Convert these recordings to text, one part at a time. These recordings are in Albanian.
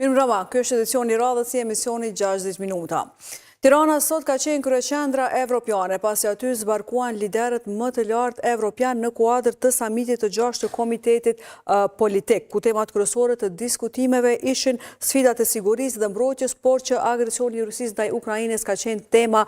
Mirëmbrëma, ky është edicioni i radhës i emisionit 60 minuta. Tirana sot ka qenë kryeqendra evropiane, pasi aty zbarkuan liderët më të lartë evropian në kuadër të samitit të 6 të Komitetit Politik, ku temat kryesore të diskutimeve ishin sfidat e sigurisë dhe mbrojtjes, por që agresioni i Rusisë ndaj Ukrainës ka qenë tema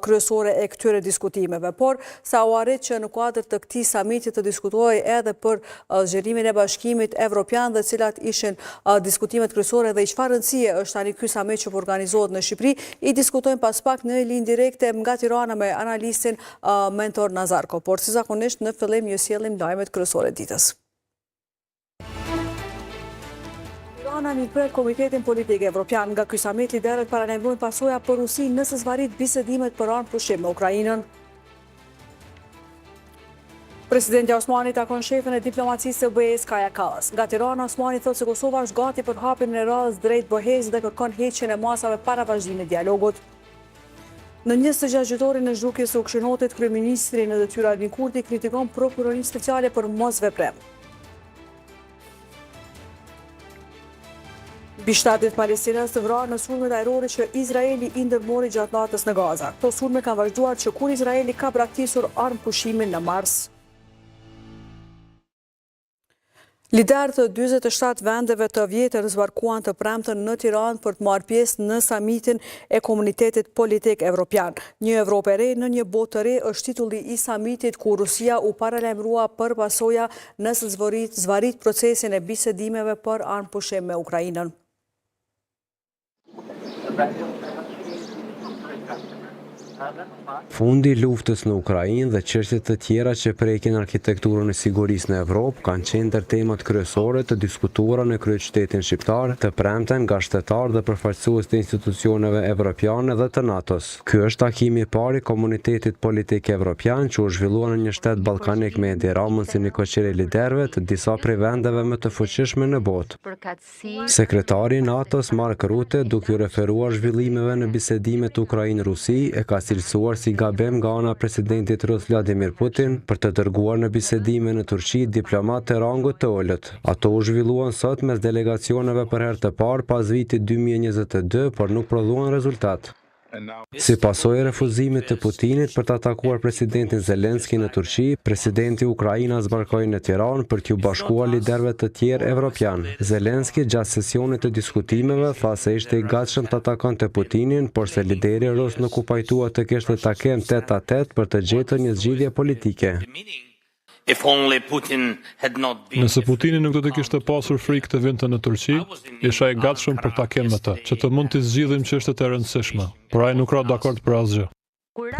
kryesore e këtyre diskutimeve. Por sa u arrit që në kuadër të këtij samiti të diskutohej edhe për zgjerimin e Bashkimit Evropian dhe cilat ishin diskutimet kryesore dhe i çfarë rëndësie është tani ky samit që po organizohet në Shqipëri, i diskutojmë pas pak në linjë direkte nga Tirana me analistin Mentor Nazarko. Por si zakonisht në fillim ju sjellim lajmet kryesore ditës. Tirana mirëpret Komitetin Politik Evropian. Nga ky samit liderët paralajmërojnë pasoja për Rusinë nëse zvarit bisedimet për armë pushim me Ukrainën. Presidenti Osmani takon shefën e diplomacisë së BE-s Kaja Kallas. Nga Tirana, Osmani thotë se Kosova është gati për hapjen e radhës drejt BE-s dhe kërkon heqjen e masave para vazhdimit të dialogut. Në 26 gjyqtorin në zhdukjes së Këshillotit, kryeministri në detyrë Albin Kurti kritikon prokurorinë speciale për mosveprim. Mbishtatët palestinanë të vrarë në sulmet ajrore që Izraeli i ndërmori gjatë natës në Gaza. Këto sulme kanë vazhduar që kur Izraeli ka braktisur armë pushimin në Mars. Liderët të 47 vendeve të vjetër zbarkuan të premten në Tiranë për të marrë pjesë në samitin e Komunitetit Politik Evropian. Një Evropë e re në një botë të re është titulli i samitit ku Rusia u paralajmërua për pasoja nëse zvarit procesin e bisedimeve për armë pushim me Ukrainën. Fundi i luftës në Ukrainë dhe çështjet të tjera që prekin arkitekturën e sigurisë në Evropë kanë qenë ndër temat kryesore të diskutuara në kryeqytetin shqiptar të premten nga shtetarë dhe përfaqësues të institucioneve evropiane dhe të NATO-s. Ky është takimi i parë i Komunitetit Politik Evropian që u zhvillua në një shtet ballkanik me Edi Ramën si një koqëri liderëve të disa prej vendeve më të fuqishme në botë. Sekretari i NATO-s Mark Rutte, duke u referuar zhvillimeve në bisedimet Ukrainë-Rusi, e ka cilësuar si gabim nga ana presidentit rus Vladimir Putin për të dërguar në bisedime në Turqi diplomat të rangut të ulët. Ato u zhvilluan sot mes delegacioneve për herë të parë pas vitit 2022, por nuk prodhuan rezultat. Si pasojë e refuzimit të Putinit për të atakuar presidentin Zelenski në Turqi, presidenti i Ukrainës zbarkoi në Tiranë për t'u bashkuar liderëve të tjerë evropian. Zelenski gjatë sesionit të diskutimeve tha se ishte i gatshëm të atakonte Putinin, por se lideri rus nuk u pajtua të kishte takim tet a tet për të gjetur një zgjidhje politike. Nëse Putini nuk do të kishte pasur frikë të vinte në Turqi, isha i gatshëm për takim me të, që të mund të zgjidhim çështjet e rëndësishme, por ai nuk ra dakord për asgjë.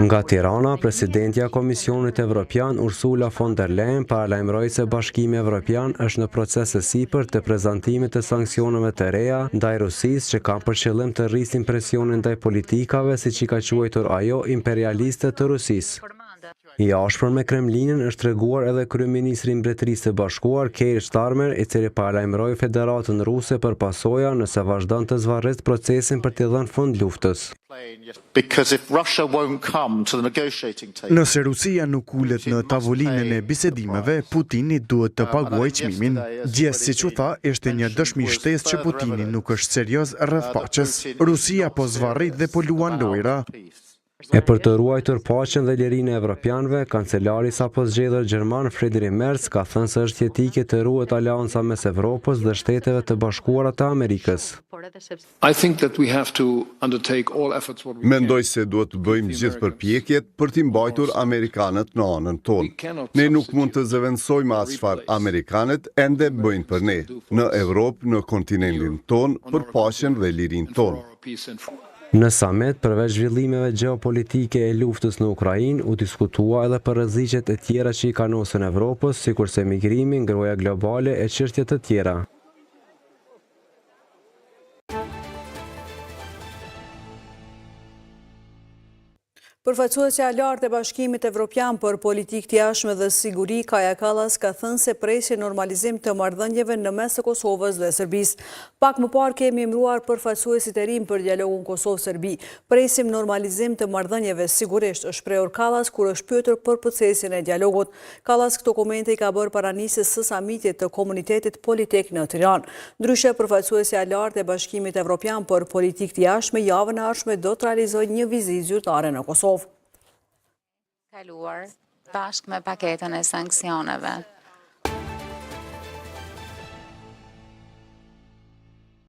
Nga Tirana, presidentja e Komisionit Evropian Ursula von der Leyen paralajmëroi se Bashkimi Evropian është në proces të sipër të prezantimit të sanksioneve të reja ndaj Rusisë që kanë për qëllim të rrisin presionin ndaj politikave, siç i ka quajtur ajo, imperialiste të Rusisë. I ashpër me Kremlinin është treguar edhe kryeministri i Mbretërisë së Bashkuar Keir Starmer, i cili paralajmëroi Federatën Ruse për pasoja nëse vazhdon të zvarrisë procesin për t'i dhënë fund luftës. Nëse Rusia nuk ulet në tavolinën e bisedimeve, Putini duhet të paguajë çmimin. Gjithë siç u tha, ishte një dëshmi shtesë që Putini nuk është serioz rreth paqes. Rusia po zvarrit dhe po luan lojra. E për të ruajtur paqen dhe lirinë e evropianëve, kancelari sapo zgjedhur gjerman Friedrich Merz ka thënë se është jetike të ruhet aleanca mes Evropës dhe Shteteve të Bashkuara të Amerikës. Mendoj se duhet të bëjmë gjithë përpjekjet për t'i mbajtur amerikanët në anën tonë. Ne nuk mund të zëvendësojmë as çfarë amerikanët ende bëjnë për ne, në Evropë, në kontinentin tonë, për paqen dhe lirinë tonë. Në samit, përveç zhvillimeve gjeopolitike e luftës në Ukrainë, u diskutua edhe për rreziqet e tjera që i kanosën Evropës, sikurse migrimi, ngroja globale e çështje të tjera. Përfaqësuesja e lartë e Bashkimit Evropian për Politikë të Jashtme dhe Siguri, Kaja Kallas, ka thënë se presi normalizim të marrëdhënieve në mes të Kosovës dhe Serbisë. Pak më parë kemi emëruar përfaqësuesit e rinj për dialogun Kosovë-Serbi. Presim normalizim të marrëdhënieve sigurisht, është shprehur Kallas kur është pyetur për procesin e dialogut. Kallas këto komente i ka bërë para nisjes së samitit të komunitetit politik në Tiranë. Ndryshe, përfaqësuesja e lartë e Bashkimit Evropian për Politikë të Jashtme javën e ardhshme do të realizojë një vizitë zyrtare në Kosovë. Kaluar bashkë me paketën e sanksioneve.